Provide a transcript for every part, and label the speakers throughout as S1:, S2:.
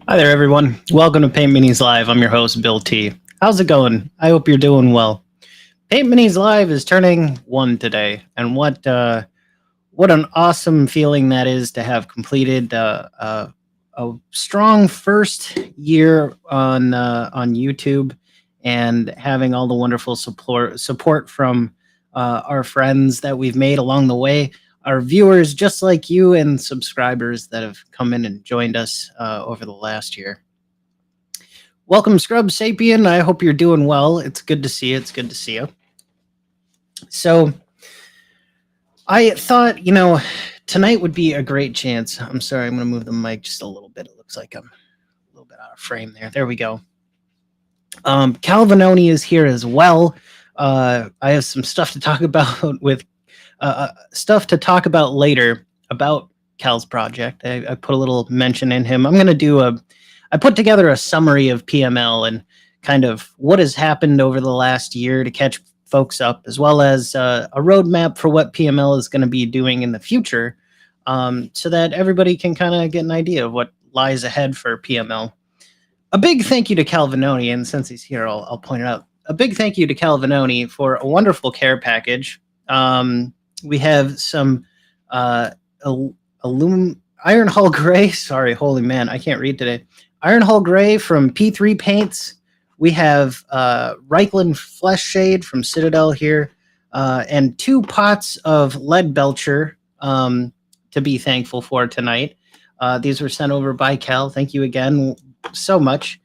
S1: Hi there, everyone. Welcome to Paint Minis Live. I'm your host, Bill T. How's it going? I hope you're doing well. Paint Minis Live is turning 1 today, and what an awesome feeling that is to have completed a strong first year on YouTube, and having all the wonderful support from our friends that we've made along the way. Our viewers just like you, and subscribers that have come in and joined us over the last year. Welcome, Scrub Sapien. I hope you're doing well. It's good to see you. It's good to see you. So I thought, tonight would be a great chance. I'm sorry, I'm going to move the mic just a little bit. It looks like I'm a little bit out of frame there. There we go. Calvinoni is here as well. I have some stuff to talk about with later about Cal's project. I put a little mention in him. I'm going to do I put together a summary of PML and kind of what has happened over the last year to catch folks up, as well as a roadmap for what PML is going to be doing in the future, so that everybody can kind of get an idea of what lies ahead for PML. A big thank you to Calvinoni, and since he's here, I'll point it out. A big thank you to Calvinoni for a wonderful care package. We have some Iron Hull Gray. Sorry, holy man, I can't read today. Iron Hull Gray from P3 Paints. We have Reichland Flesh Shade from Citadel here, and 2 pots of Lead Belcher to be thankful for tonight. These were sent over by Cal. Thank you again so much.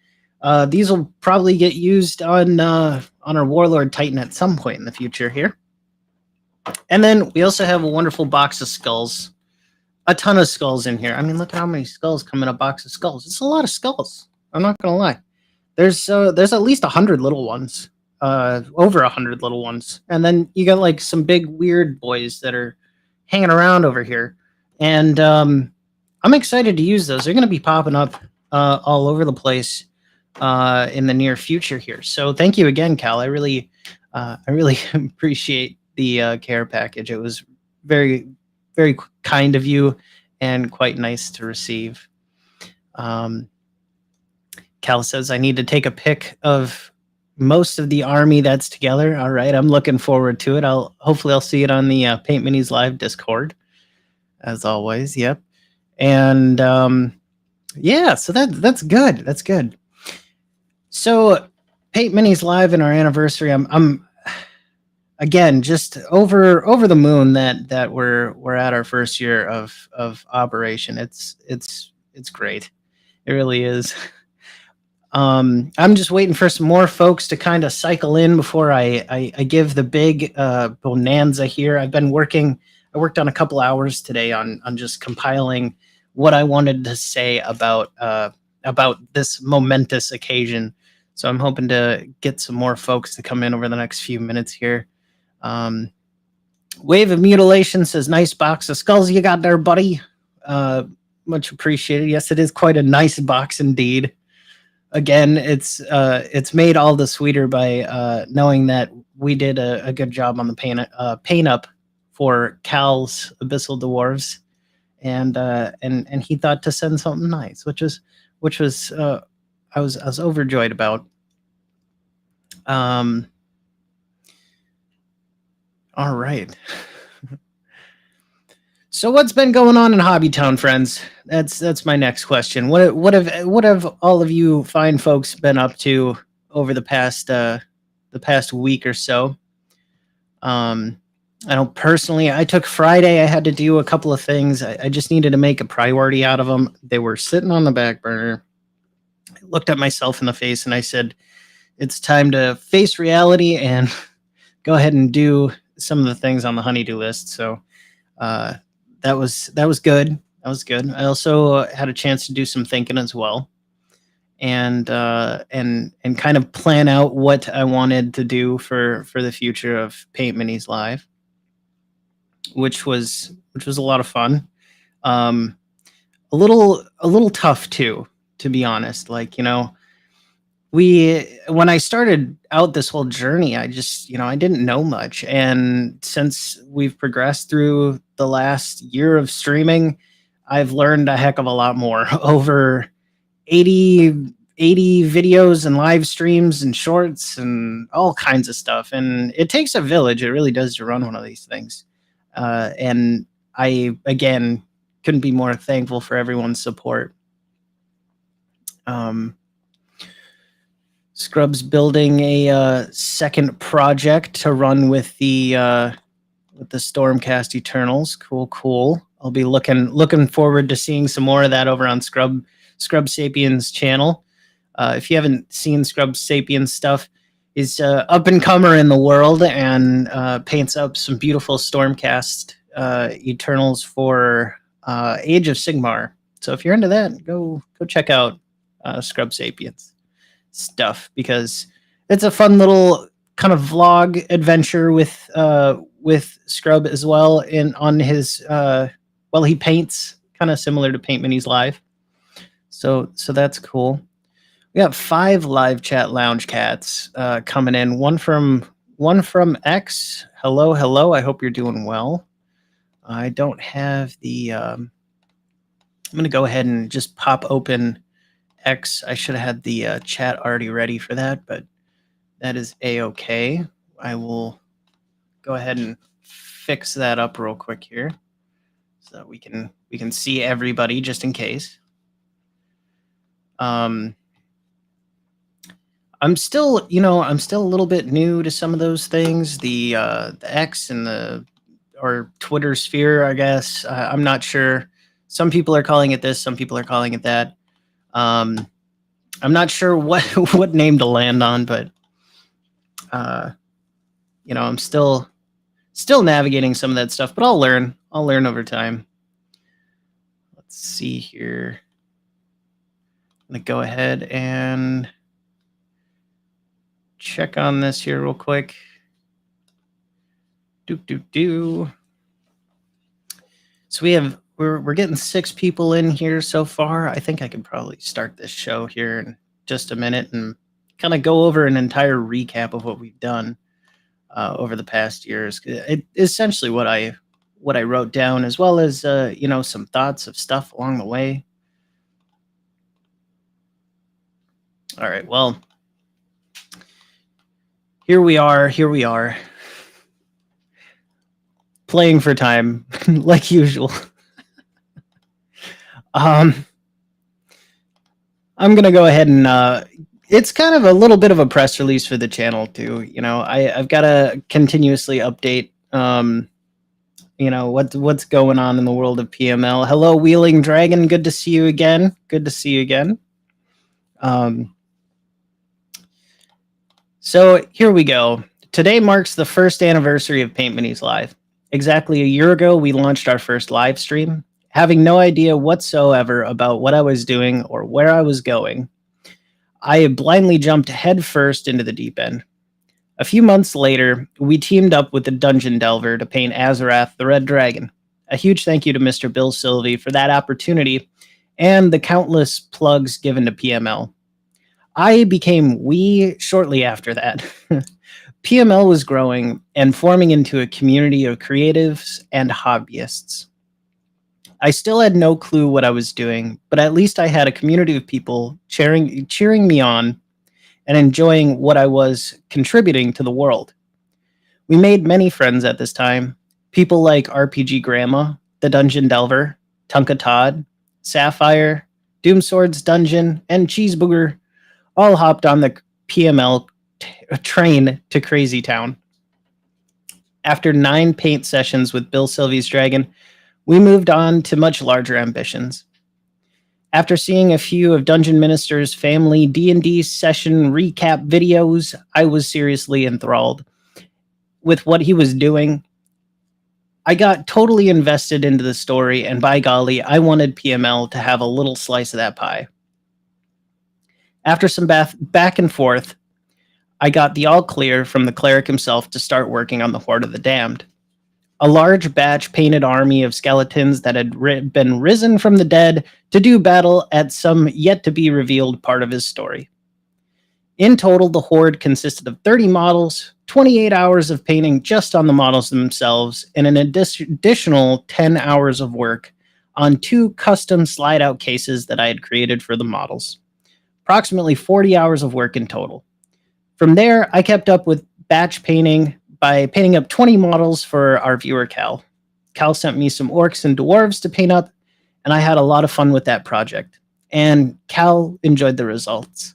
S1: These will probably get used on our Warlord Titan at some point in the future here. And then we also have a wonderful box of skulls. A ton of skulls in here. I mean, look at how many skulls come in a box of skulls. It's a lot of skulls. I'm not going to lie. There's at least 100 little ones. Over 100 little ones. And then you got like some big weird boys that are hanging around over here. And I'm excited to use those. They're going to be popping up all over the place in the near future here. So thank you again, Cal. I really appreciate the care package. It was very, very kind of you and quite nice to receive. Cal says, I need to take a pic of most of the army that's together. All right, I'm looking forward to it. Hopefully I'll see it on the Paint Minis Live Discord, as always. Yep. And yeah, so that's good. That's good. So Paint Minis Live and our anniversary, I'm again just over the moon that we're at our first year of operation. It's great. It really is. I'm just waiting for some more folks to kind of cycle in before I give the big bonanza here. I worked on a couple hours today on just compiling what I wanted to say about this momentous occasion. So I'm hoping to get some more folks to come in over the next few minutes here. Wave of Mutilation says, nice box of skulls you got there, buddy. Much appreciated. Yes, it is quite a nice box indeed. Again, it's made all the sweeter by knowing that we did a good job on the paint up for Cal's Abyssal Dwarves, and he thought to send something nice, which was I was overjoyed about. All right. So what's been going on in Hobbytown, friends? That's my next question. What have all of you fine folks been up to over the past week or so? I know personally, I took Friday. I had to do a couple of things. I just needed to make a priority out of them. They were sitting on the back burner. I looked at myself in the face and I said, it's time to face reality and go ahead and do some of the things on the honeydew list. So uh, that was good. That was good. I also had a chance to do some thinking as well, and kind of plan out what I wanted to do for the future of Paint Minis Live, which was a lot of fun. Um, a little tough too, to be honest. Like, we when I started out this whole journey, I just, I didn't know much. And since we've progressed through the last year of streaming, I've learned a heck of a lot more over 80 videos and live streams and shorts and all kinds of stuff. And it takes a village, it really does, to run one of these things. And I, again, couldn't be more thankful for everyone's support. Scrub's building a second project to run with the Stormcast Eternals. Cool. I'll be looking forward to seeing some more of that over on Scrub Sapiens channel. If you haven't seen Scrub Sapiens stuff, is up and comer in the world and paints up some beautiful Stormcast Eternals for Age of Sigmar. So if you're into that, go check out Scrub Sapiens stuff, because it's a fun little kind of vlog adventure with Scrub as well on his he paints kind of similar to Paint Minis Live. So that's cool. We got 5 live chat lounge cats coming in. One from X. Hello. I hope you're doing well. I don't have the I'm going to go ahead and just pop open X. I should have had the chat already ready for that, but that is a-okay. I will go ahead and fix that up real quick here so that we can see everybody, just in case. I'm still a little bit new to some of those things. The X and or Twitter sphere, I guess. I'm not sure. Some people are calling it this, some people are calling it that. I'm not sure what name to land on, but I'm still navigating some of that stuff, but I'll learn over time. Let's see here. I'm gonna go ahead and check on this here real quick. So we're getting 6 people in here so far. I think I could probably start this show here in just a minute and kind of go over an entire recap of what we've done over the past years. It essentially what I wrote down, as well as some thoughts of stuff along the way. All right, well, here we are. Playing for time, like usual. I'm gonna go ahead and it's kind of a little bit of a press release for the channel too. I've got to continuously update what's going on in the world of PML. Hello, Wheeling Dragon, good to see you again. So here we go. Today marks the first anniversary of Paint Minis Live. Exactly a year ago, we launched our first live stream. Having no idea whatsoever about what I was doing or where I was going, I blindly jumped headfirst into the deep end. A few months later, we teamed up with the Dungeon Delver to paint Azarath the Red Dragon. A huge thank you to Mr. Bill Sylvie for that opportunity and the countless plugs given to PML. I became Wee shortly after that. PML was growing and forming into a community of creatives and hobbyists. I still had no clue what I was doing, but at least I had a community of people cheering me on and enjoying what I was contributing to the world. We made many friends at this time. People like RPG Grandma, the Dungeon Delver, Tunka Todd, Sapphire, Doomsword's Dungeon, and Cheesebooger all hopped on the PML train to Crazy Town. After 9 paint sessions with Bill Sylvie's Dragon, we moved on to much larger ambitions. After seeing a few of Dungeon Minister's family D&D session recap videos, I was seriously enthralled. with what he was doing, I got totally invested into the story, and by golly, I wanted PML to have a little slice of that pie. After some back and forth, I got the all clear from the cleric himself to start working on the Horde of the Damned, a large batch painted army of skeletons that had been risen from the dead to do battle at some yet to be revealed part of his story. In total, the Horde consisted of 30 models, 28 hours of painting just on the models themselves, and an additional 10 hours of work on 2 custom slide-out cases that I had created for the models. Approximately 40 hours of work in total. From there, I kept up with batch painting by painting up 20 models for our viewer, Cal. Cal sent me some orcs and dwarves to paint up, and I had a lot of fun with that project. And Cal enjoyed the results.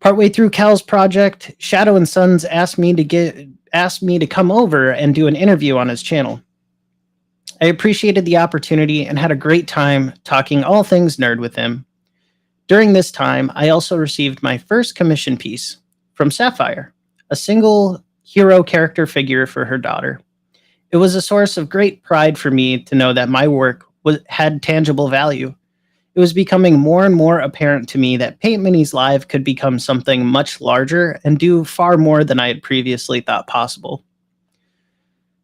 S1: Partway through Cal's project, Shadow and Sons asked me to come over and do an interview on his channel. I appreciated the opportunity and had a great time talking all things nerd with him. During this time, I also received my first commission piece from Sapphire, a single hero character figure for her daughter. It was a source of great pride for me to know that my work had tangible value. It was becoming more and more apparent to me that Paint Minis Live could become something much larger and do far more than I had previously thought possible.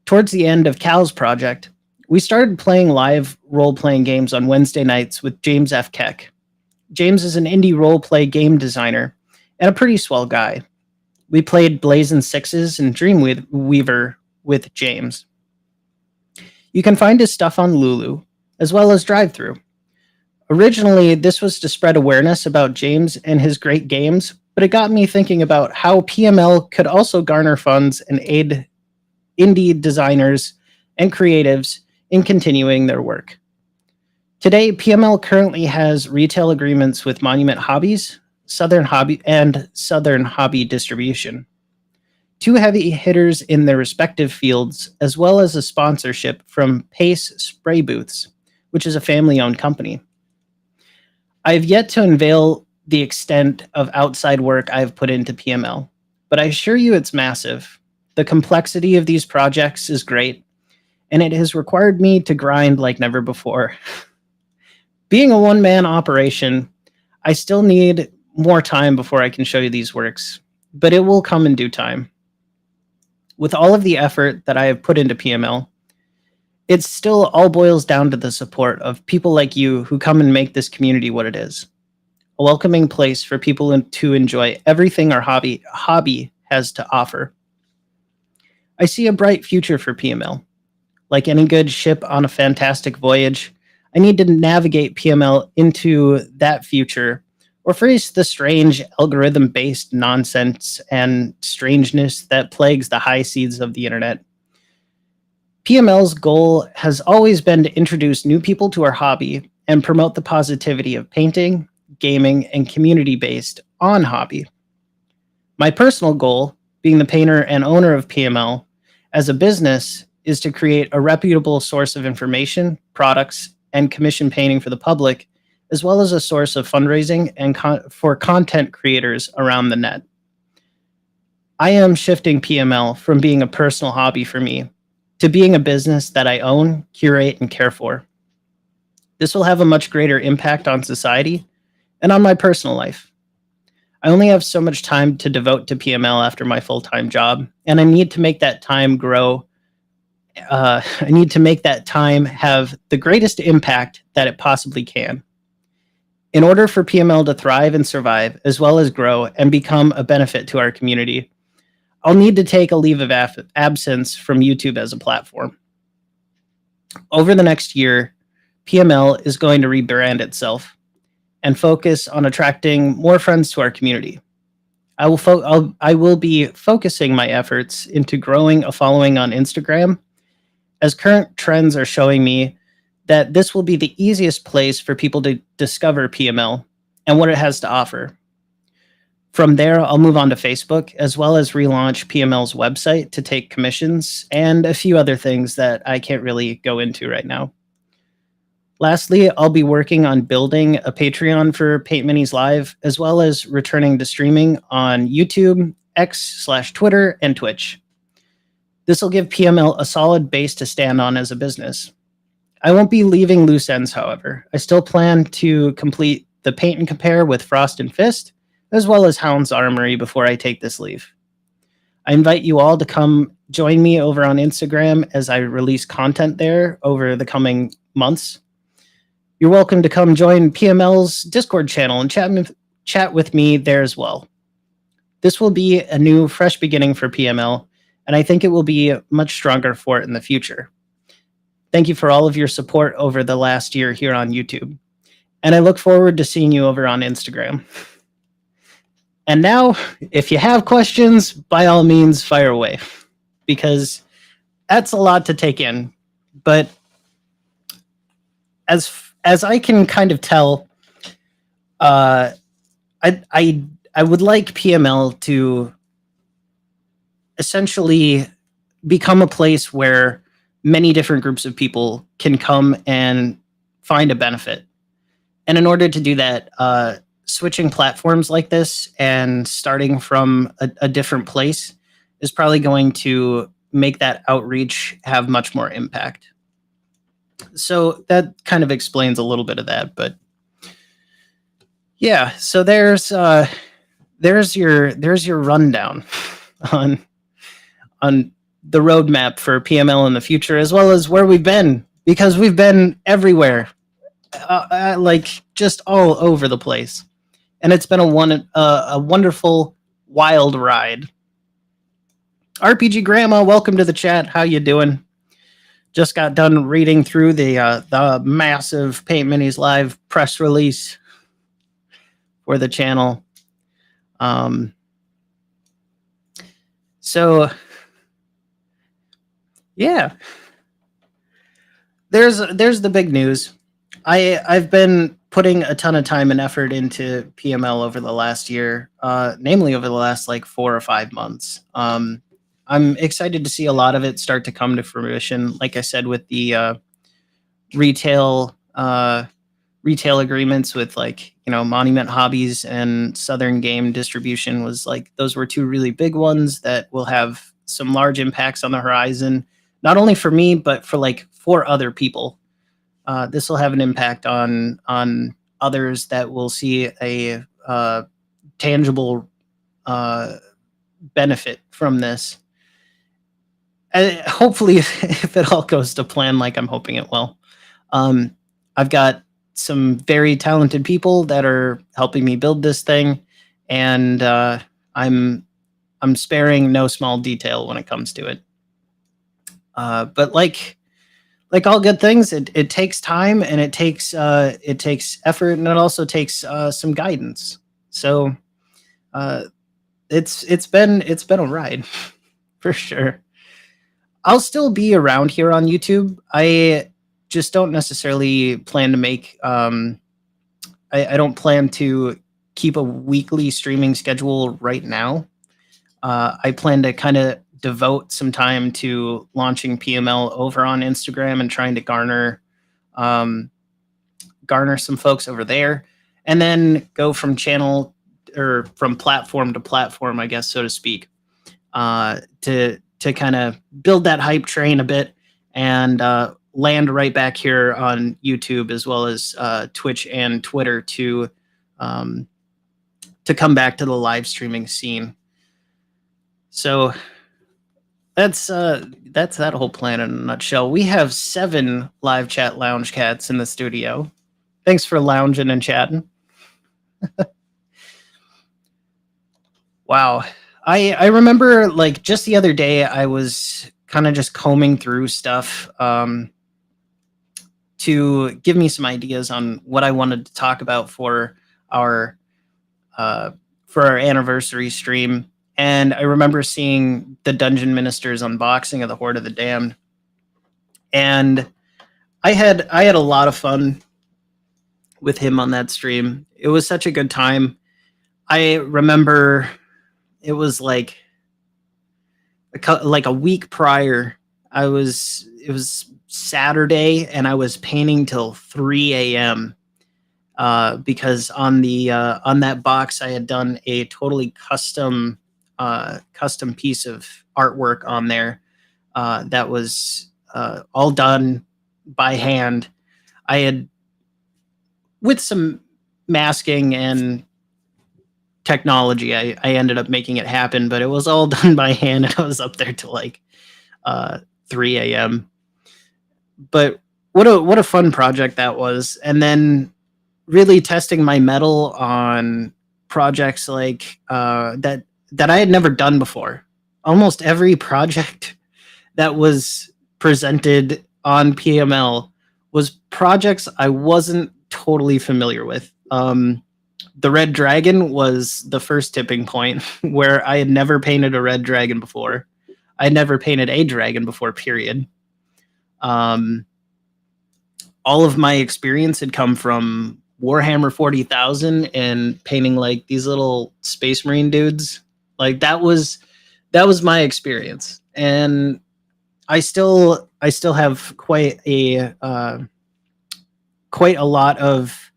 S1: Towards the end of Cal's project, we started playing live role-playing games on Wednesday nights with James F. Keck. James is an indie role-play game designer and a pretty swell guy. We played Blazing Sixes and Dreamweaver with James. You can find his stuff on LULU, as well as Thru. Originally, this was to spread awareness about James and his great games, but it got me thinking about how PML could also garner funds and aid indie designers and creatives in continuing their work. Today, PML currently has retail agreements with Monument Hobbies, Southern Hobby Distribution, 2 heavy hitters in their respective fields, as well as a sponsorship from Pace Spray Booths, which is a family-owned company. I have yet to unveil the extent of outside work I have put into PML, but I assure you it's massive. The complexity of these projects is great, and it has required me to grind like never before. Being a one-man operation, I still need more time before I can show you these works, but it will come in due time. With all of the effort that I have put into PML, it still all boils down to the support of people like you who come and make this community what it is. A welcoming place for people to enjoy everything our hobby has to offer. I see a bright future for PML. Like any good ship on a fantastic voyage, I need to navigate PML into that future or face the strange algorithm-based nonsense and strangeness that plagues the high seas of the internet. PML's goal has always been to introduce new people to our hobby and promote the positivity of painting, gaming, and community-based on hobby. My personal goal, being the painter and owner of PML as a business, is to create a reputable source of information, products, and commission painting for the public, as well as a source of fundraising and for content creators around the net. I am shifting PML from being a personal hobby for me to being a business that I own, curate, and care for. This will have a much greater impact on society and on my personal life. I only have so much time to devote to PML after my full-time job, and I need to make that time grow. I need to make that time have the greatest impact that it possibly can. In order for PML to thrive and survive, as well as grow and become a benefit to our community, I'll need to take a leave of absence from YouTube as a platform. Over the next year, PML is going to rebrand itself and focus on attracting more friends to our community. I will be focusing my efforts into growing a following on Instagram, as current trends are showing me that this will be the easiest place for people to discover PML and what it has to offer. From there, I'll move on to Facebook, as well as relaunch PML's website to take commissions and a few other things that I can't really go into right now. Lastly, I'll be working on building a Patreon for Paint Minis Live, as well as returning to streaming on YouTube, X/Twitter, and Twitch. This will give PML a solid base to stand on as a business. I won't be leaving loose ends, however. I still plan to complete the paint and compare with Frost and Fist, as well as HOUND's Armory before I take this leave. I invite you all to come join me over on Instagram as I release content there over the coming months. You're welcome to come join PML's Discord channel and chat with me there as well. This will be a new, fresh beginning for PML, and I think it will be much stronger for it in the future. Thank you for all of your support over the last year here on YouTube, and I look forward to seeing you over on Instagram. And now, if you have questions, by all means, fire away, because that's a lot to take in. But as I can kind of tell, I would like PML to essentially become a place where many different groups of people can come and find a benefit. And in order to do that, switching platforms like this and starting from a different place is probably going to make that outreach have much more impact. So that kind of explains a little bit of that, but yeah, so there's your rundown on the roadmap for PML in the future, as well as where we've been, because we've been everywhere, like just all over the place. And it's been a wonderful, wild ride. RPG Grandma, welcome to the chat. How you doing? Just got done reading through the massive Paint Minis Live press release for the channel. So, yeah, there's the big news. I've been putting a ton of time and effort into PML over the last year, namely over the last like 4 or 5 months. I'm excited to see a lot of it start to come to fruition. Like I said, with the retail agreements with, like, you know, Monument Hobbies and Southern Game Distribution, was like, those were 2 really big ones that will have some large impacts on the horizon, not only for me, but for like 4 other people. This will have an impact on others that will see a tangible benefit from this. Hopefully, if it all goes to plan like I'm hoping it will. I've got some very talented people that are helping me build this thing, and I'm sparing no small detail when it comes to it. But like all good things, it takes time, and it takes effort, and it also takes some guidance. So it's been a ride for sure. I'll still be around here on YouTube. I just don't necessarily plan to make I don't plan to keep a weekly streaming schedule right now. I plan to kind of devote some time to launching PML over on Instagram and trying to garner some folks over there, and then go from channel, or from platform to platform, I guess, so to speak, to kind of build that hype train a bit, and land right back here on YouTube, as well as Twitch and Twitter, to come back to the live streaming scene. So that's that whole plan in a nutshell. We have 7 live chat lounge cats in the studio. Thanks for lounging and chatting. Wow. I remember, like, just the other day, I was kind of just combing through stuff to give me some ideas on what I wanted to talk about for our anniversary stream. And I remember seeing the Dungeon Minister's unboxing of the Horde of the Damned, and I had a lot of fun with him on that stream. It was such a good time. I remember it was like a week prior. It was Saturday, and I was painting till 3 a.m. Because on that box I had done a totally custom piece of artwork on there, that was all done by hand. I had, with some masking and technology, I ended up making it happen, but it was all done by hand, and I was up there till like 3 a.m. But what a fun project that was. And then really testing my mettle on projects like that I had never done before. Almost every project that was presented on PML was projects I wasn't totally familiar with. The Red Dragon was the first tipping point where I had never painted a red dragon before. I had never painted a dragon before, period. All of my experience had come from Warhammer 40,000 and painting like these little Space Marine dudes. Like that was my experience, and I still have quite a lot of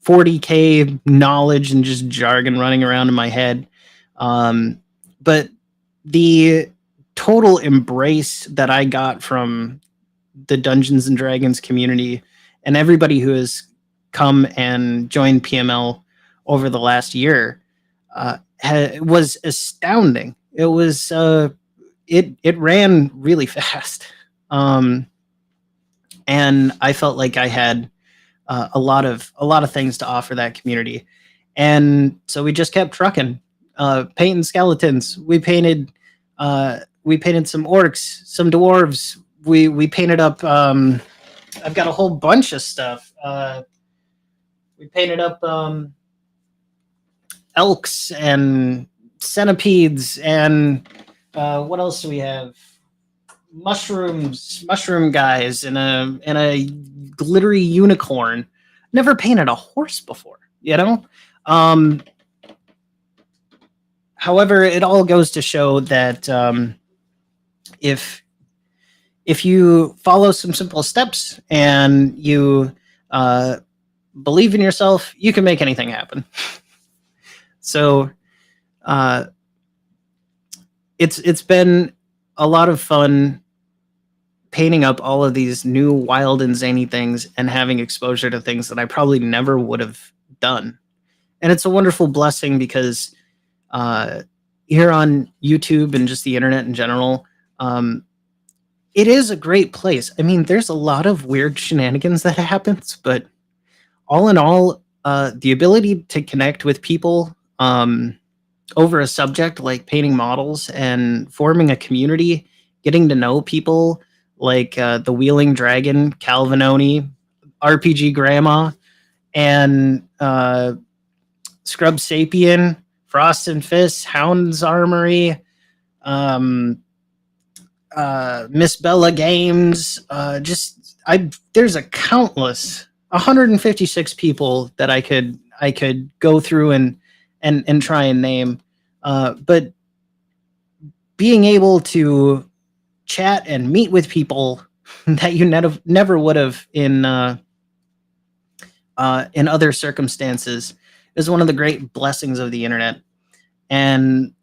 S1: 40K knowledge and just jargon running around in my head. But the total embrace that I got from the Dungeons and Dragons community and everybody who has come and joined PML over the last year was astounding. It was it ran really fast, and I felt like I had a lot of things to offer that community, and so we just kept trucking, painting skeletons. We painted some orcs, some dwarves. We painted up. I've got a whole bunch of stuff. We painted up elks and centipedes, and what else do we have? Mushroom guys, and a glittery unicorn. Never painted a horse before, you know. However, it all goes to show that if you follow some simple steps and you believe in yourself, you can make anything happen. So it's been a lot of fun painting up all of these new wild and zany things and having exposure to things that I probably never would have done. And it's a wonderful blessing because here on YouTube and just the internet in general, it is a great place. I mean, there's a lot of weird shenanigans that happens, but all in all, the ability to connect with people over a subject like painting models and forming a community, getting to know people like the Wheeling Dragon, Calvinoni, RPG Grandma, and Scrub Sapien, Frost and Fist, Hound's Armory, Miss Bella Games. There's a countless 156 people that I could go through and try and name, but being able to chat and meet with people that you never would have in other circumstances is one of the great blessings of the internet. And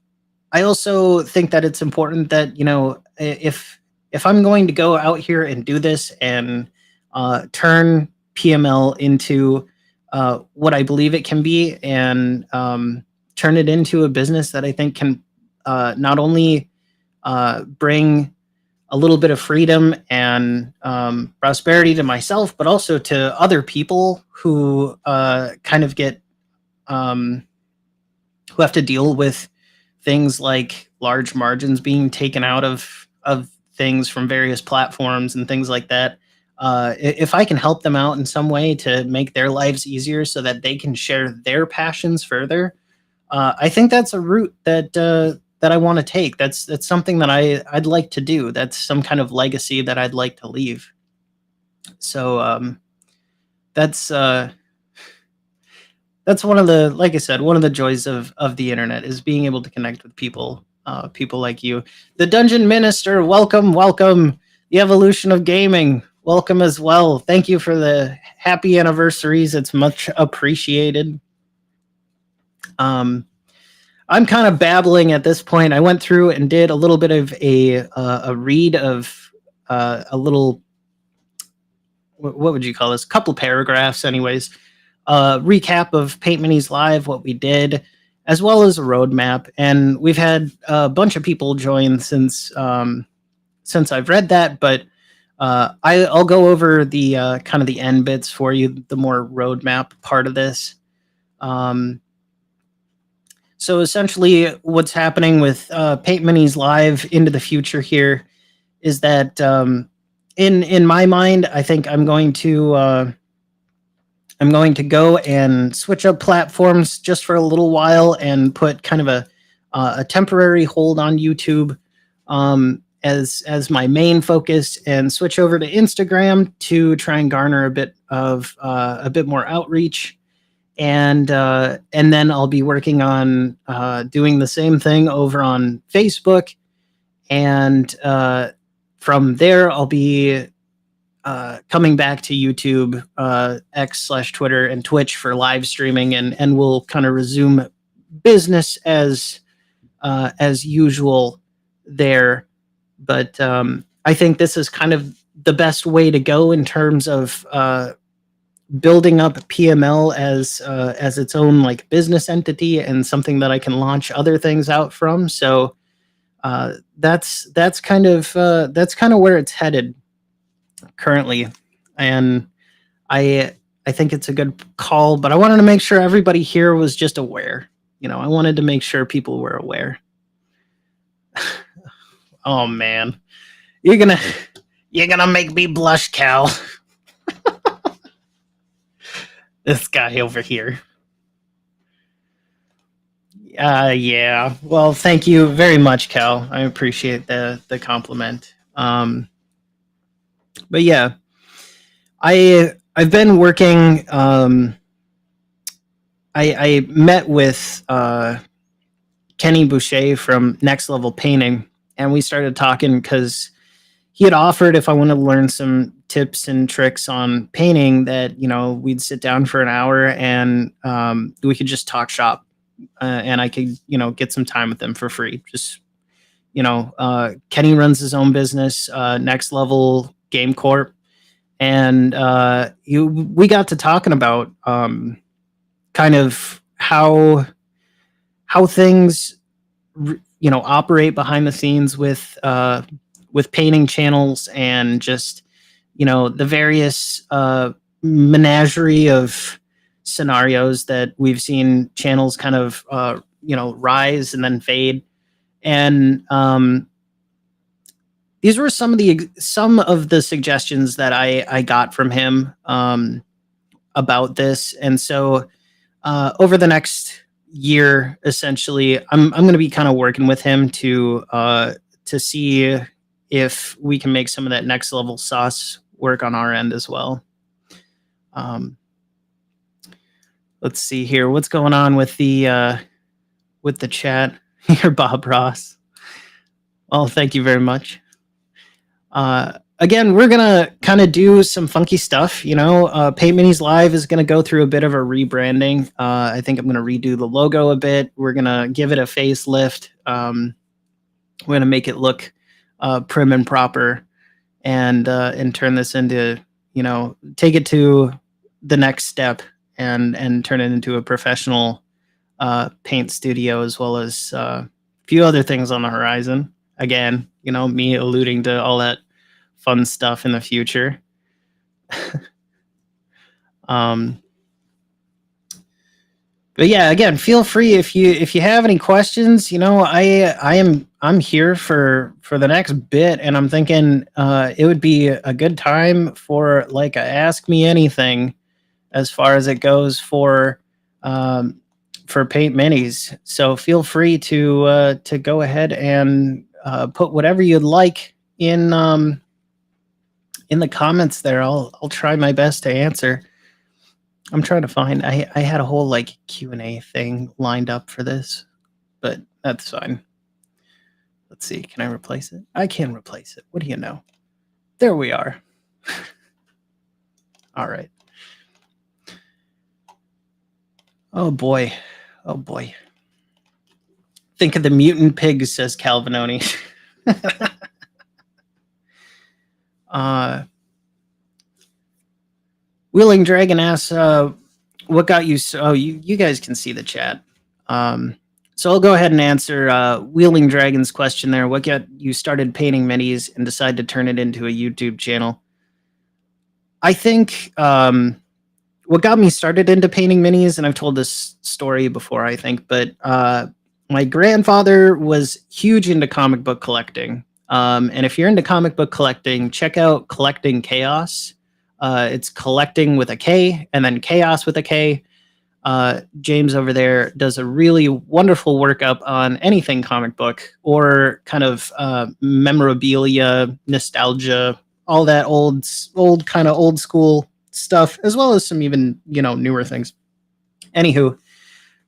S1: I also think that it's important that, you know, if I'm going to go out here and do this and turn PML into what I believe it can be, and turn it into a business that I think can not only bring a little bit of freedom and prosperity to myself, but also to other people who kind of get who have to deal with things like large margins being taken out of things from various platforms and things like that. If I can help them out in some way to make their lives easier so that they can share their passions further, I think that's a route that I want to take. That's something that I'd like to do. That's some kind of legacy that I'd like to leave. So that's one of the, like I said, one of the joys of the internet is being able to connect with people like you. The Dungeon Minister, welcome. The Evolution of Gaming, welcome as well. Thank you for the happy anniversaries. It's much appreciated. I'm kind of babbling at this point. I went through and did a little bit of a read of a little, what would you call this? Couple paragraphs, anyways. Recap of Paint Minis Live, what we did, as well as a roadmap. And we've had a bunch of people join since I've read that, but I'll go over the kind of the end bits for you, the more roadmap part of this. So essentially, what's happening with Paint Minis Live into the future here is that in my mind, I think I'm going to go and switch up platforms just for a little while and put kind of a temporary hold on YouTube as my main focus, and switch over to Instagram to try and garner a bit more outreach. And then I'll be working on doing the same thing over on Facebook, and from there I'll be coming back to YouTube, X/Twitter, and Twitch for live streaming, and we'll kind of resume business as usual there. But I think this is kind of the best way to go in terms of building up PML as its own like business entity and something that I can launch other things out from. So that's kind of where it's headed currently, and I think it's a good call. But I wanted to make sure everybody here was just aware. I wanted to make sure people were aware. Oh man, you're gonna make me blush, Cal. This guy over here. Yeah. Well, thank you very much, Cal. I appreciate the compliment. But yeah, I've been working. I met with Kenny Boucher from Next Level Painting, and we started talking because he had offered if I wanted to learn some tips and tricks on painting that, we'd sit down for an hour and we could just talk shop, and I could, get some time with them for free. Just, Kenny runs his own business, Next Level Game Corp. And we got to talking about kind of how things, operate behind the scenes with painting channels, and just the various menagerie of scenarios that we've seen channels kind of rise and then fade. And these were some of the suggestions that I got from him about this. And so over the next year, essentially, I'm going to be kind of working with him to see if we can make some of that next level sauce work on our end as well. Let's see here. What's going on with the chat here, Bob Ross? Well, thank you very much. Again, we're gonna kind of do some funky stuff. Paint Minis Live is gonna go through a bit of a rebranding. I think I'm gonna redo the logo a bit. We're gonna give it a facelift. We're gonna make it look prim and proper, and turn this into, take it to the next step, and turn it into a professional paint studio, as well as a few other things on the horizon. Again, me alluding to all that fun stuff in the future. But yeah, again, feel free if you have any questions. I'm here for the next bit, and I'm thinking it would be a good time for like a ask me anything as far as it goes for Paint Minis. So feel free to go ahead and put whatever you'd like in the comments there. I'll try my best to answer. I'm trying to find, I had a whole like Q&A thing lined up for this, but that's fine. Let's see, can I replace it? I can replace it. What do you know? There we are. All right. Oh boy. Oh boy. Think of the mutant pigs, says Calvinoni. Wheeling Dragon asks, what got you? Oh, you guys can see the chat. So I'll go ahead and answer Wheeling Dragon's question there. What got you started painting minis and decided to turn it into a YouTube channel? I think what got me started into painting minis, and I've told this story before, I think, but my grandfather was huge into comic book collecting. And if you're into comic book collecting, check out Collecting Chaos. It's collecting with a K and then chaos with a K. James over there does a really wonderful workup on anything comic book or kind of memorabilia, nostalgia, all that old kind of old school stuff, as well as some even, newer things. Anywho,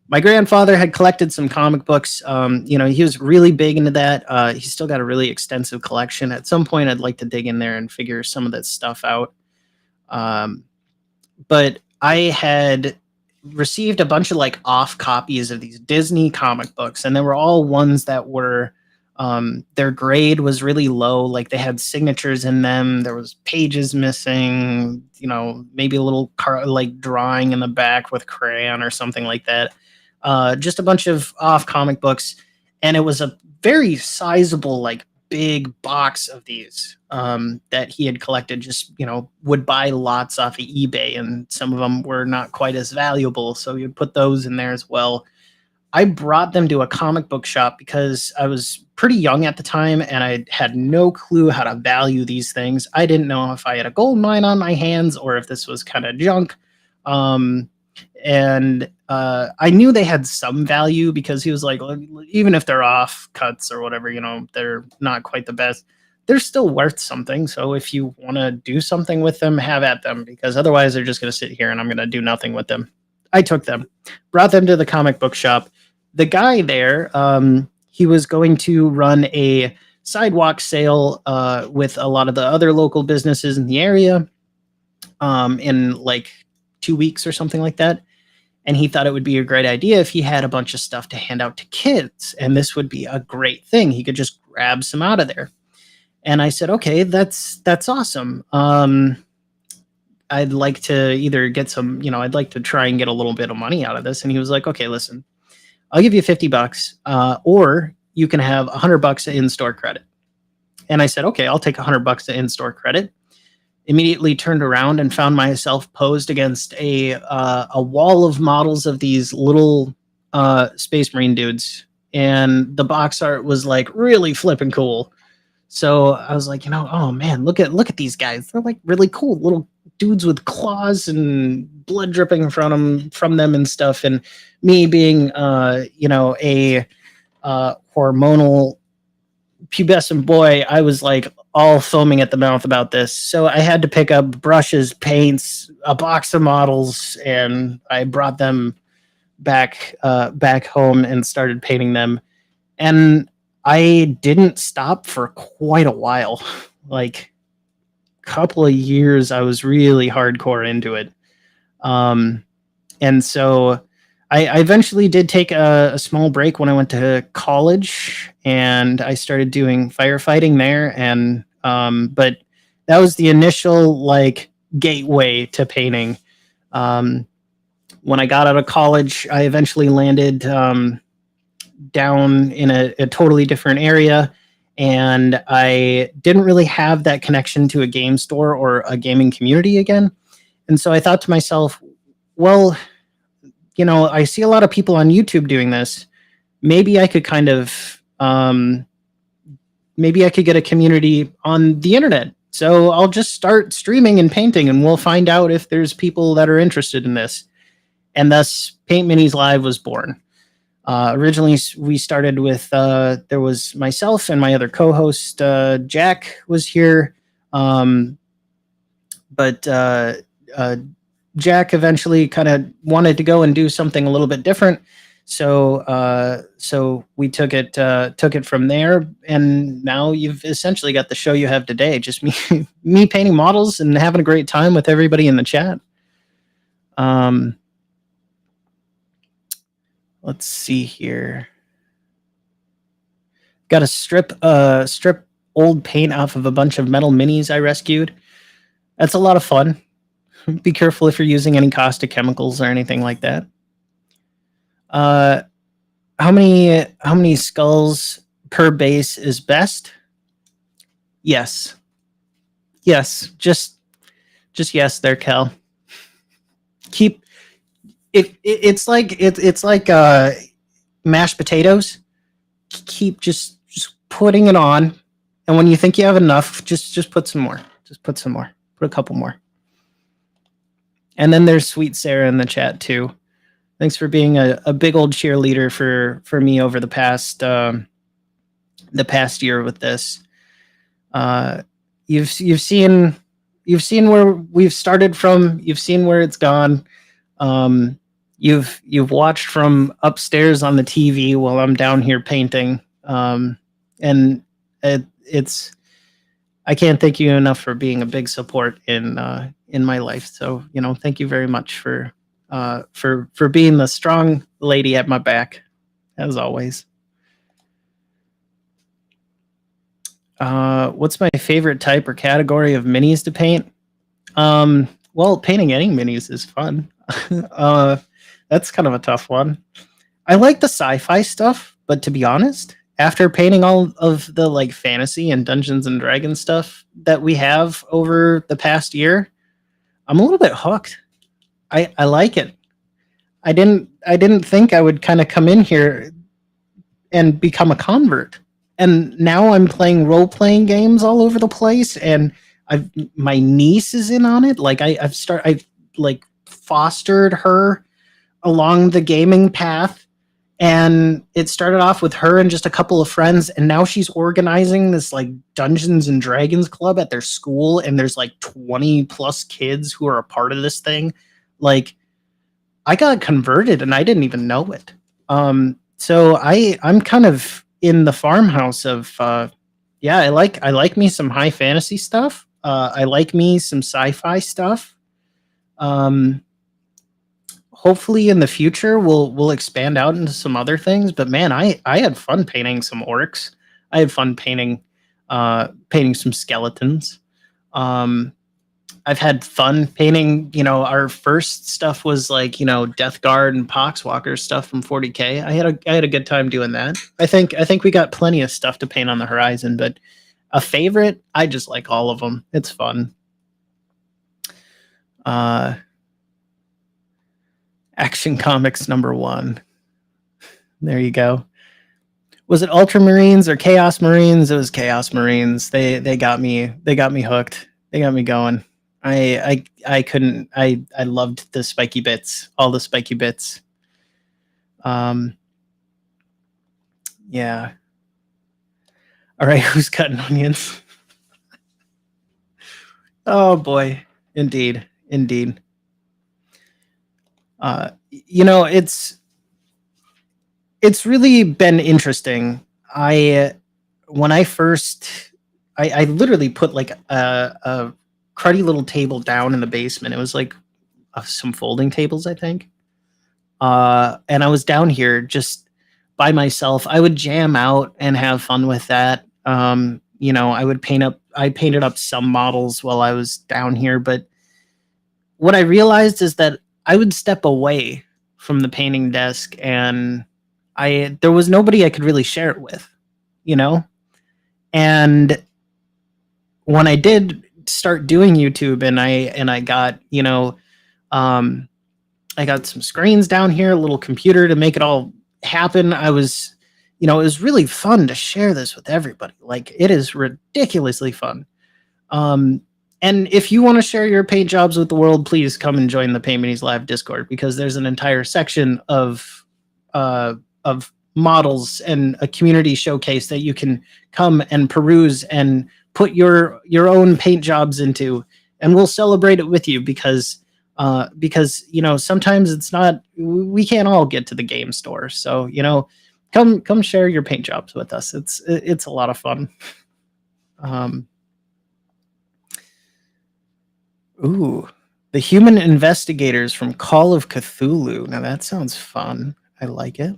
S1: my grandfather had collected some comic books. He was really big into that. He's still got a really extensive collection. At some point, I'd like to dig in there and figure some of that stuff out. But I had received a bunch of like off copies of these Disney comic books, and they were all ones that were their grade was really low. Like they had signatures in them. There was pages missing, maybe a little like drawing in the back with crayon or something like that. Just a bunch of off comic books. And it was a very sizable, like big box of these that he had collected, just, would buy lots off of eBay, and some of them were not quite as valuable. So you'd put those in there as well. I brought them to a comic book shop because I was pretty young at the time and I had no clue how to value these things. I didn't know if I had a gold mine on my hands or if this was kind of junk. And I knew they had some value because he was like, even if they're off cuts or whatever, they're not quite the best, they're still worth something. So if you want to do something with them, have at them, because otherwise they're just going to sit here and I'm going to do nothing with them. I took them, brought them to the comic book shop. The guy there, he was going to run a sidewalk sale with a lot of the other local businesses in the area in like 2 weeks or something like that. And he thought it would be a great idea if he had a bunch of stuff to hand out to kids. And this would be a great thing. He could just grab some out of there. And I said, okay, that's awesome. I'd like to either get some, I'd like to try and get a little bit of money out of this. And he was like, okay, listen, I'll give you $50, or you can have $100 in-store credit. And I said, okay, I'll take $100 in-store credit. Immediately turned around and found myself posed against a wall of models of these little Space Marine dudes. And the box art was like really flipping cool. So I was like, oh man, look at these guys. They're like really cool little dudes with claws and blood dripping from them and stuff. And me being, a hormonal pubescent boy, I was like all foaming at the mouth about this. So I had to pick up brushes, paints, a box of models, and I brought them back home and started painting them. And I didn't stop for quite a while. Like a couple of years, I was really hardcore into it. And so I eventually did take a small break when I went to college, and I started doing firefighting there. And but that was the initial like gateway to painting. When I got out of college, I eventually landed down in a totally different area, and I didn't really have that connection to a game store or a gaming community again. And so I thought to myself, well, I see a lot of people on YouTube doing this. Maybe I could kind of, maybe I could get a community on the internet. So I'll just start streaming and painting, and we'll find out if there's people that are interested in this. And thus, Paint Minis Live was born. Originally, we started with, there was myself and my other co-host, Jack was here. But Jack eventually kind of wanted to go and do something a little bit different. So we took it from there, and now you've essentially got the show you have today. Just me painting models and having a great time with everybody in the chat. Let's see here. Got to strip old paint off of a bunch of metal minis I rescued. That's a lot of fun. Be careful if you're using any caustic chemicals or anything like that. How many skulls per base is best? Yes. Yes. Just yes there, Cal. Keep it's like mashed potatoes. Keep just putting it on, and when you think you have enough, just put some more. Just put some more. Put a couple more. And then there's Sweet Sarah in the chat too. Thanks for being a big old cheerleader for me over the past year with this. You've seen where we've started from. You've seen where it's gone. You've watched from upstairs on the TV while I'm down here painting. And it's I can't thank you enough for being a big support in my life. So thank you very much for being the strong lady at my back, as always. What's my favorite type or category of minis to paint? Well, painting any minis is fun. That's kind of a tough one. I like the sci-fi stuff, but to be honest, after painting all of the like fantasy and Dungeons and Dragons stuff that we have over the past year, I'm a little bit hooked. I like it. I didn't think I would kind of come in here and become a convert. And now I'm playing role-playing games all over the place, and my niece is in on it. Like I've like fostered her along the gaming path, and it started off with her and just a couple of friends, and now she's organizing this like Dungeons and Dragons club at their school, and there's like 20 plus kids who are a part of this thing. Like, I got converted and I didn't even know it. So I'm kind of in the farmhouse of yeah, I like me some high fantasy stuff. I like me some sci-fi stuff. Hopefully in the future we'll expand out into some other things, but man, I had fun painting some orcs. I had fun painting some skeletons. I've had fun painting, our first stuff was like, Death Guard and Poxwalker stuff from 40K. I had a good time doing that. I think we got plenty of stuff to paint on the horizon, but a favorite, I just like all of them. It's fun. Action Comics #1. There you go. Was it Ultramarines or Chaos Marines? It was Chaos Marines. They got me hooked. They got me going. I couldn't. I loved the spiky bits, all the spiky bits. Yeah. All right, who's cutting onions? Oh boy, indeed. It's really been interesting. When I first, I literally put like a cruddy little table down in the basement. It was like some folding tables, I think. And I was down here just by myself. I would jam out and have fun with that. I painted up some models while I was down here, but what I realized is that I would step away from the painting desk, and there was nobody I could really share it with, And when I did start doing YouTube, and I got, I got some screens down here, a little computer to make it all happen. I was, it was really fun to share this with everybody. Like, it is ridiculously fun. And if you want to share your paint jobs with the world, please come and join the Paint Minis Live Discord, because there's an entire section of models and a community showcase that you can come and peruse and put your own paint jobs into, and we'll celebrate it with you, because sometimes it's not, we can't all get to the game store. So, come share your paint jobs with us. It's a lot of fun. Ooh, the human investigators from Call of Cthulhu. Now that sounds fun. I like it.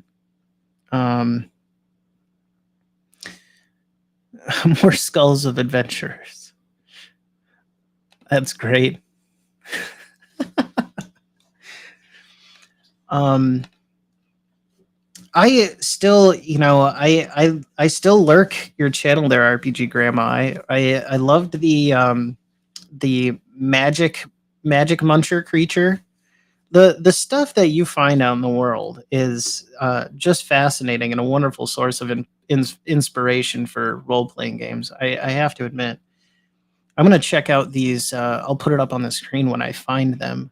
S1: More skulls of adventurers. That's great. I still, I still lurk your channel there, RPG Grandma. I loved the magic muncher creature. The stuff that you find out in the world is just fascinating and a wonderful source of inspiration for role playing games. I have to admit. I'm gonna check out these. I'll put it up on the screen when I find them.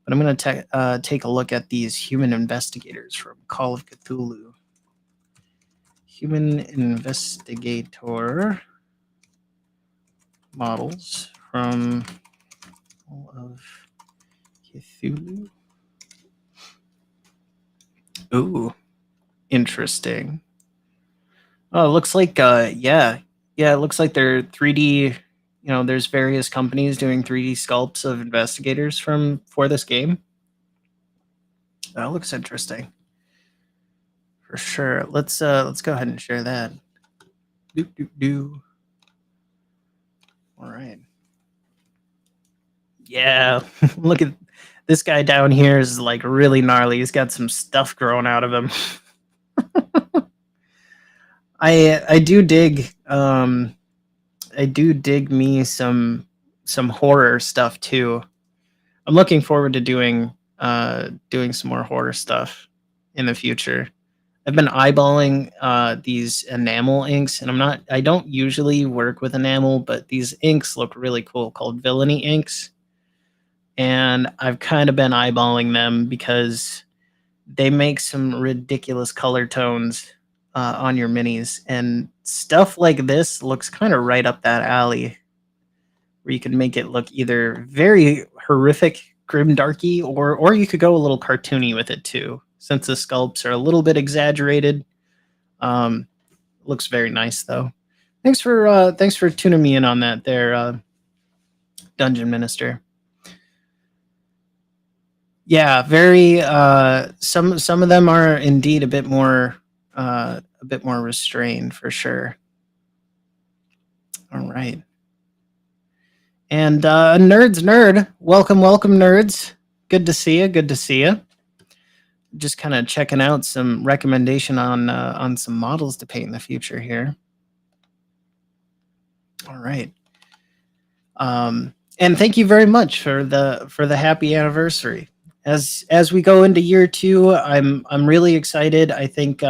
S1: But I'm gonna take a look at these human investigators from Call of Cthulhu. Human investigator models from Call of Cthulhu. Ooh, interesting. Oh, it looks like yeah, it looks like they're 3D. There's various companies doing 3D sculpts of investigators for this game. That looks interesting. For sure. Let's go ahead and share that. All right. Yeah, look at this guy down here is like really gnarly. He's got some stuff growing out of him. I do dig me some horror stuff too. I'm looking forward to doing some more horror stuff in the future. I've been eyeballing these enamel inks, and I don't usually work with enamel, but these inks look really cool, called Villainy inks. And I've kind of been eyeballing them because they make some ridiculous color tones on your minis, and stuff like this looks kind of right up that alley, where you can make it look either very horrific, grim, darky, or you could go a little cartoony with it too. Since the sculpts are a little bit exaggerated, looks very nice though. Thanks for tuning me in on that there, Dungeon Minister. Yeah, very. Some of them are indeed a bit more restrained for sure. All right. And nerds, welcome, nerds. Good to see you. Just kind of checking out some recommendation on some models to paint in the future here. All right. And thank you very much for the happy anniversary. As we go into year 2, I'm really excited. I think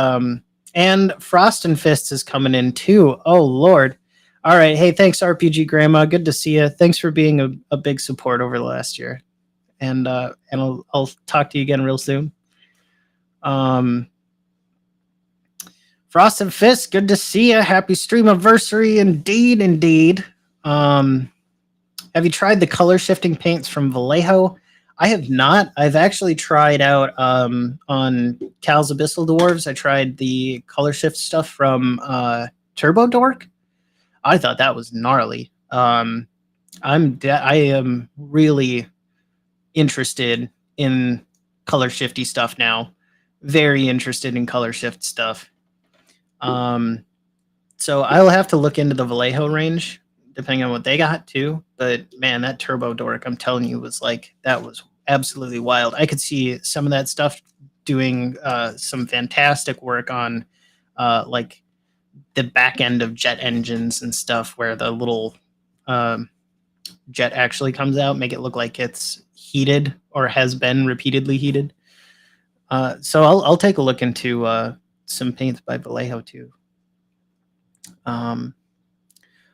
S1: and Frost and Fists is coming in too. Oh Lord. All right. Hey, thanks RPG Grandma. Good to see you. Thanks for being a big support over the last year. And I'll talk to you again real soon. Frost and Fist, good to see you. Happy stream anniversary, indeed. Have you tried the color shifting paints from Vallejo? I have not. I've actually tried out on Cal's Abyssal Dwarves. I tried the color shift stuff from Turbo Dork. I thought that was gnarly. I am really interested in color shifty stuff now. Very interested in color shift stuff. So I'll have to look into the Vallejo range, depending on what they got too. But man, that Turbo Dork, I'm telling you, that was absolutely wild. I could see some of that stuff doing some fantastic work on like the back end of jet engines and stuff, where the little jet actually comes out, make it look like it's heated or has been repeatedly heated. So I'll take a look into some paints by Vallejo too.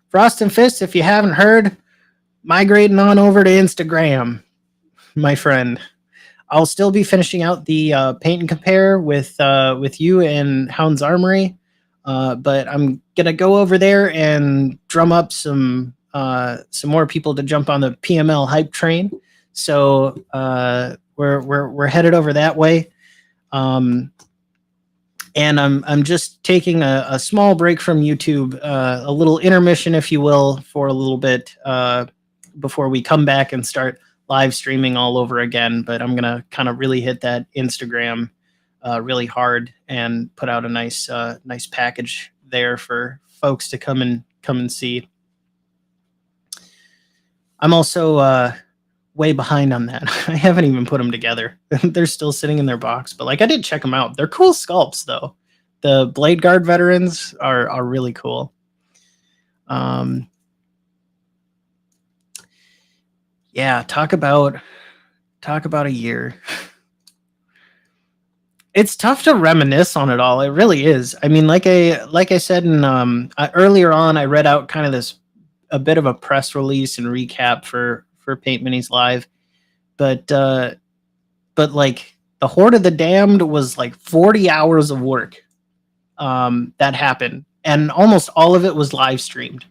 S1: Frost and Fist, if you haven't heard, migrating on over to Instagram, my friend. I'll still be finishing out the paint and compare with you and Hound's Armory, but I'm gonna go over there and drum up some more people to jump on the PML hype train. So we're headed over that way. And I'm just taking a small break from YouTube, a little intermission, if you will, for a little bit before we come back and start live streaming all over again. But I'm gonna kind of really hit that Instagram really hard and put out a nice package there for folks to come and see. I'm also way behind on that. I haven't even put them together. They're still sitting in their box, but like I did check them out. They're cool sculpts though. The Blade Guard veterans are really cool. Yeah, talk about a year. It's tough to reminisce on it all. It really is. I mean, like I said in earlier on, I read out kind of a bit of a press release and recap for Paint Minis Live, but like the Horde of the Damned was like 40 hours of work that happened, and almost all of it was live streamed.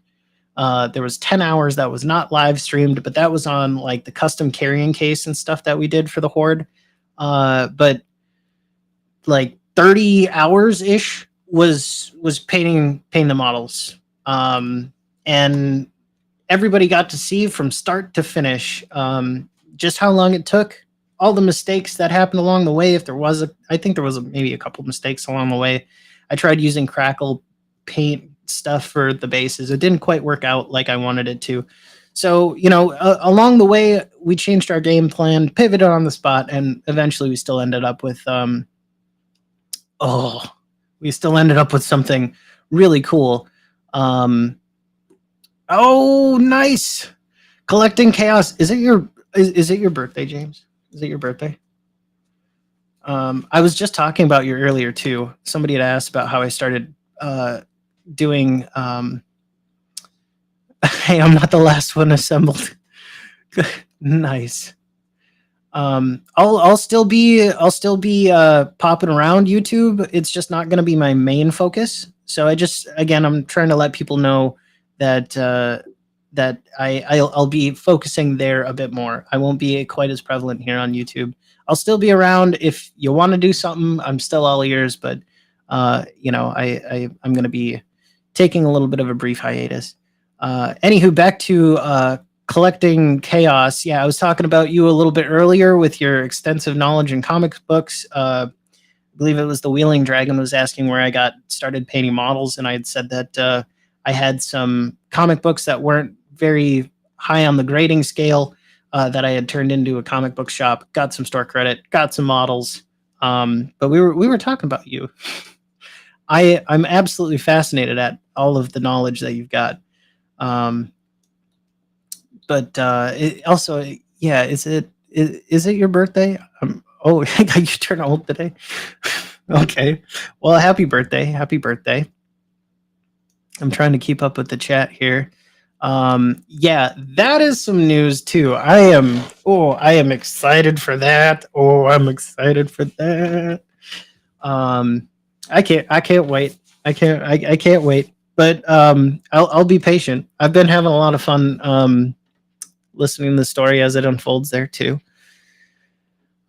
S1: There was 10 hours that was not live streamed, but that was on like the custom carrying case and stuff that we did for the Horde. But like 30 hours ish was painting the models. And everybody got to see from start to finish just how long it took, all the mistakes that happened along the way. If there was I think there was maybe a couple mistakes along the way. I tried using Crackle paint stuff for the bases. It didn't quite work out like I wanted it to. So, along the way, we changed our game plan, pivoted on the spot, and eventually we still ended up with something really cool. Oh, nice. Collecting Chaos. Is it your birthday, James? Is it your birthday? I was just talking about you earlier too. Somebody had asked about how I started doing hey, I'm not the last one assembled. Nice. I'll still be popping around YouTube. It's just not going to be my main focus. So I'm trying to let people know that I'll be focusing there a bit more. I won't be quite as prevalent here on YouTube. I'll still be around if you want to do something. I'm still all ears, but I'm going to be taking a little bit of a brief hiatus. Anywho, back to collecting Chaos. Yeah, I was talking about you a little bit earlier with your extensive knowledge in comic books. I believe it was the Wheeling Dragon was asking where I got started painting models, and I had said that I had some comic books that weren't very high on the grading scale that I had turned into a comic book shop, got some store credit, got some models. But we were talking about you. I'm absolutely fascinated at all of the knowledge that you've got. But it also, yeah, is it your birthday? Oh, you turn old today. Okay. Well, happy birthday. Happy birthday. I'm trying to keep up with the chat here. Yeah, that is some news too. I am excited for that. Oh, I'm excited for that. I can't wait. I can't wait. But I'll be patient. I've been having a lot of fun listening to the story as it unfolds there too.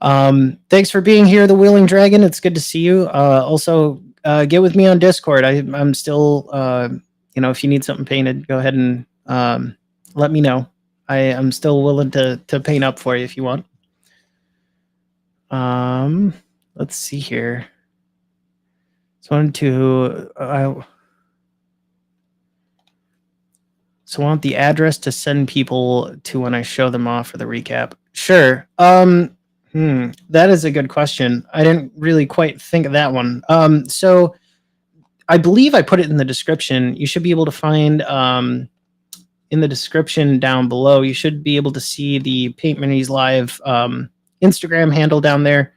S1: Thanks for being here, the Wheeling Dragon. It's good to see you. Also, get with me on Discord. I'm still, if you need something painted, go ahead and let me know. I'm still willing to paint up for you if you want. Let's see here. So I want the address to send people to when I show them off for the recap. Sure. That is a good question. I didn't really quite think of that one. So I believe I put it in the description. You should be able to find in the description down below. You should be able to see the Paint Minis Live Instagram handle down there.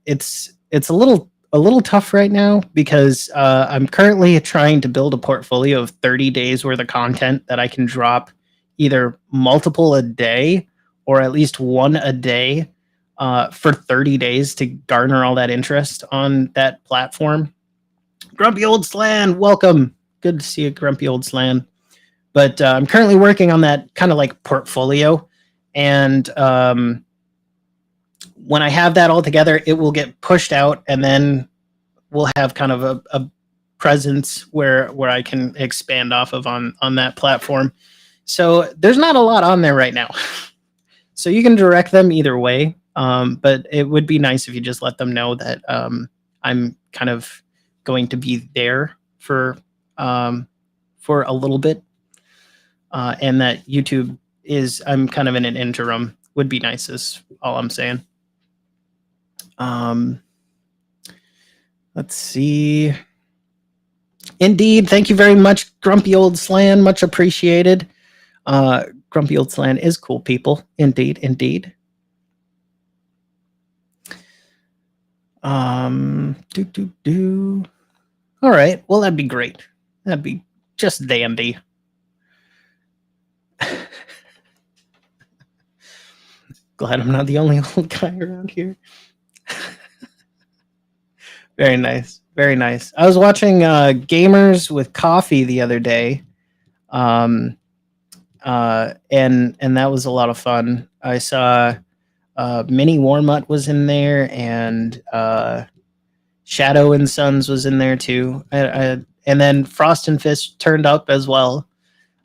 S1: It's a little tough right now because I'm currently trying to build a portfolio of 30 days worth of content that I can drop either multiple a day or at least one a day for 30 days to garner all that interest on that platform. Grumpy Old Slan, welcome. Good to see you, Grumpy Old Slan. But I'm currently working on that kind of like portfolio. And when I have that all together, it will get pushed out, and then we'll have kind of a presence where I can expand off of on that platform. So there's not a lot on there right now. So you can direct them either way. But it would be nice if you just let them know that I'm kind of going to be there for a little bit, and that YouTube I'm kind of in an interim would be nice. Is all I'm saying. Let's see. Indeed, thank you very much, Grumpy Old Slan. Much appreciated. Grumpy Old Slan is cool, people. Indeed, indeed. All right. Well, that'd be great. That'd be just dandy. Glad I'm not the only old guy around here. Very nice. Very nice. I was watching Gamers with Coffee the other day. And that was a lot of fun. I saw Mini Warmutt was in there, and Shadow and Sons was in there too. And then Frost and Fist turned up as well.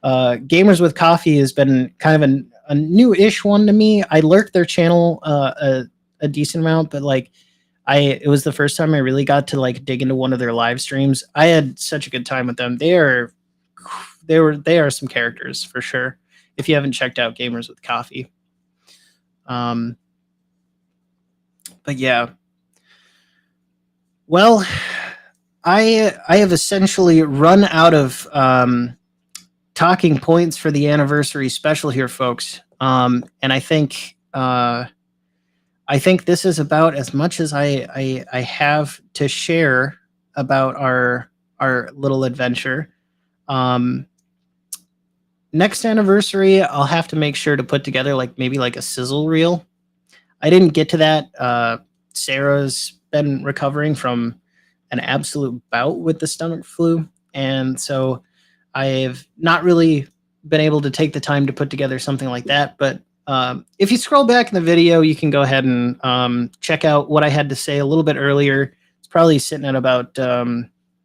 S1: Gamers with Coffee has been kind of a new-ish one to me. I lurked their channel a decent amount, but like it was the first time I really got to like dig into one of their live streams. I had such a good time with them. They are some characters for sure. If you haven't checked out Gamers with Coffee. But yeah. Well, I have essentially run out of talking points for the anniversary special here, folks. And I think this is about as much as I have to share about our little adventure. Next anniversary, I'll have to make sure to put together maybe a sizzle reel. I didn't get to that. Sarah's been recovering from an absolute bout with the stomach flu, and so I've not really been able to take the time to put together something like that. But if you scroll back in the video, you can go ahead and check out what I had to say a little bit earlier. It's probably sitting at about I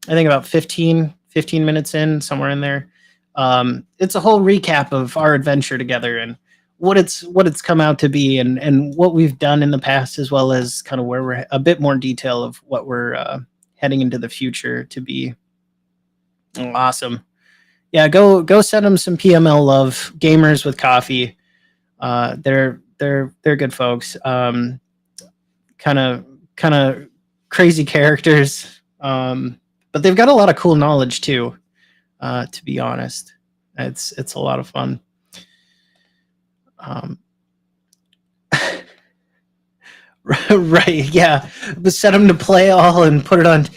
S1: think about 15 minutes in, somewhere in there. It's a whole recap of our adventure together and what it's come out to be, and what we've done in the past, as well as kind of where we're a bit more detail of what we're heading into the future to be. Awesome. Yeah, go send them some PML love. Gamers with Coffee. They're good folks. Kind of crazy characters. But they've got a lot of cool knowledge too. To be honest, it's a lot of fun. Right, yeah. But set them to play all and put it on.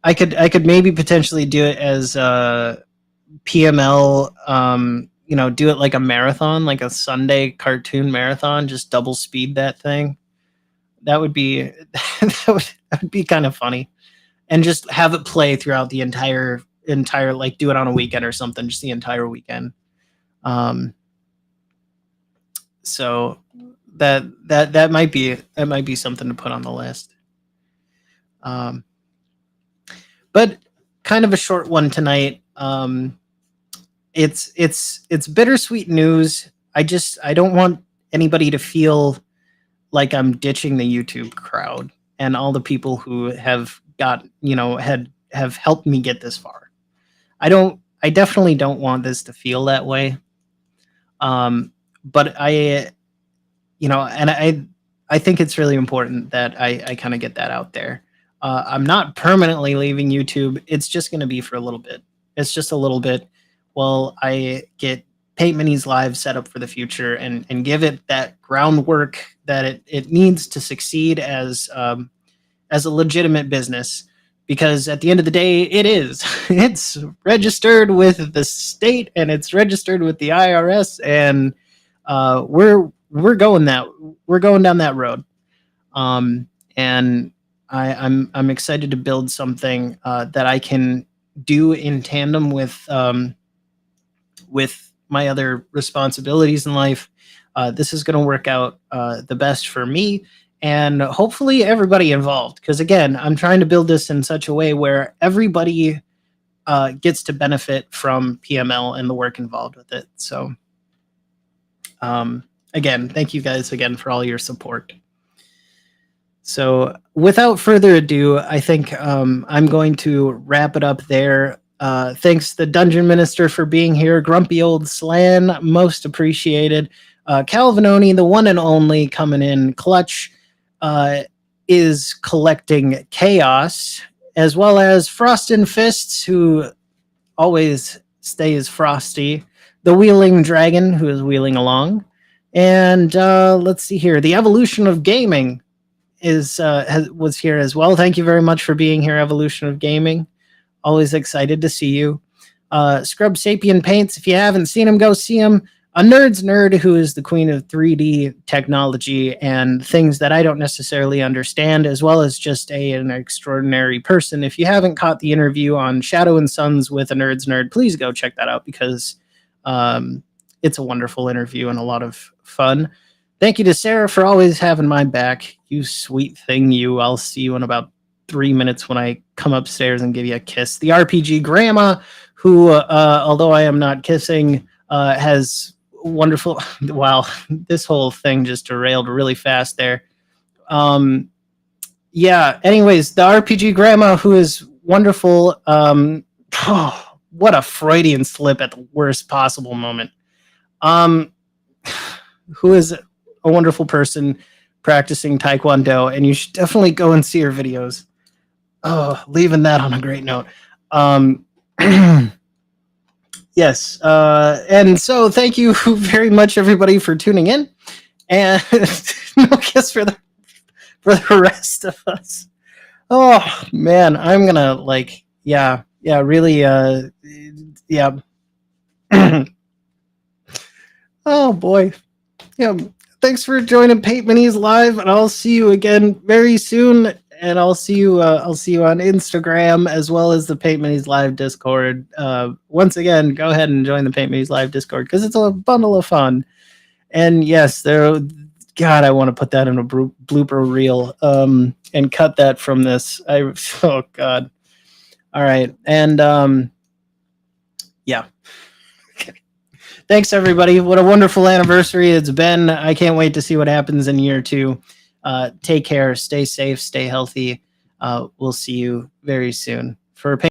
S1: I could maybe potentially do it as PML. Do it like a marathon, like a Sunday cartoon marathon. Just double speed that thing. That would be that would be kind of funny, and just have it play throughout the entire like do it on a weekend or something, just the entire weekend. So that might be something to put on the list. But kind of a short one tonight. It's bittersweet news. I don't want anybody to feel like I'm ditching the YouTube crowd and all the people who have got, have helped me get this far. I definitely don't want this to feel that way. But I think it's really important that I kind of get that out there. I'm not permanently leaving YouTube. It's just going to be for a little bit. It's just a little bit while I get Paint Minis Live set up for the future and give it that groundwork that it needs to succeed as a legitimate business. Because at the end of the day, it is. It's registered with the state and it's registered with the IRS, and we're going down that road. And I'm excited to build something that I can do in tandem with my other responsibilities in life. This is going to work out the best for me and hopefully everybody involved. Because again, I'm trying to build this in such a way where everybody gets to benefit from PML and the work involved with it. So again, thank you guys again for all your support. So without further ado, I think I'm going to wrap it up there. Thanks the Dungeon Minister for being here. Grumpy Old Slan, most appreciated. Calvinoni, the one and only, coming in clutch, is collecting chaos, as well as Frost and Fists, who always stays frosty. The Wheeling Dragon, who is wheeling along. And let's see here. The Evolution of Gaming was here as well. Thank you very much for being here, Evolution of Gaming. Always excited to see you. Scrub Sapien Paints, if you haven't seen him, go see him. A nerd's nerd who is the queen of 3D technology and things that I don't necessarily understand, as well as just an extraordinary person. If you haven't caught the interview on Shadow and Sons with a nerd's nerd, please go check that out because it's a wonderful interview and a lot of fun. Thank you to Sarah for always having my back. You sweet thing, you. I'll see you in about 3 minutes when I come upstairs and give you a kiss. The RPG Grandma, who, although I am not kissing, has wonderful... Wow, this whole thing just derailed really fast there. Yeah, anyways, the RPG Grandma, who is wonderful. What a Freudian slip at the worst possible moment. Who is a wonderful person practicing Taekwondo, and you should definitely go and see her videos. Oh, leaving that on a great note. Yes, and so thank you very much, everybody, for tuning in. And no kiss for the rest of us. Oh man, I'm gonna really, yeah. Oh boy, yeah. Thanks for joining Paint Minis Live, and I'll see you again very soon. And I'll see you on Instagram as well as the Paint Minis Live Discord. Once again, go ahead and join the Paint Minis Live Discord because it's a bundle of fun. And yes, God, I want to put that in a blooper reel and cut that from this. Oh God. All right, and yeah. Thanks, everybody. What a wonderful anniversary it's been. I can't wait to see what happens in year 2. Take care. Stay safe. Stay healthy. We'll see you very soon. For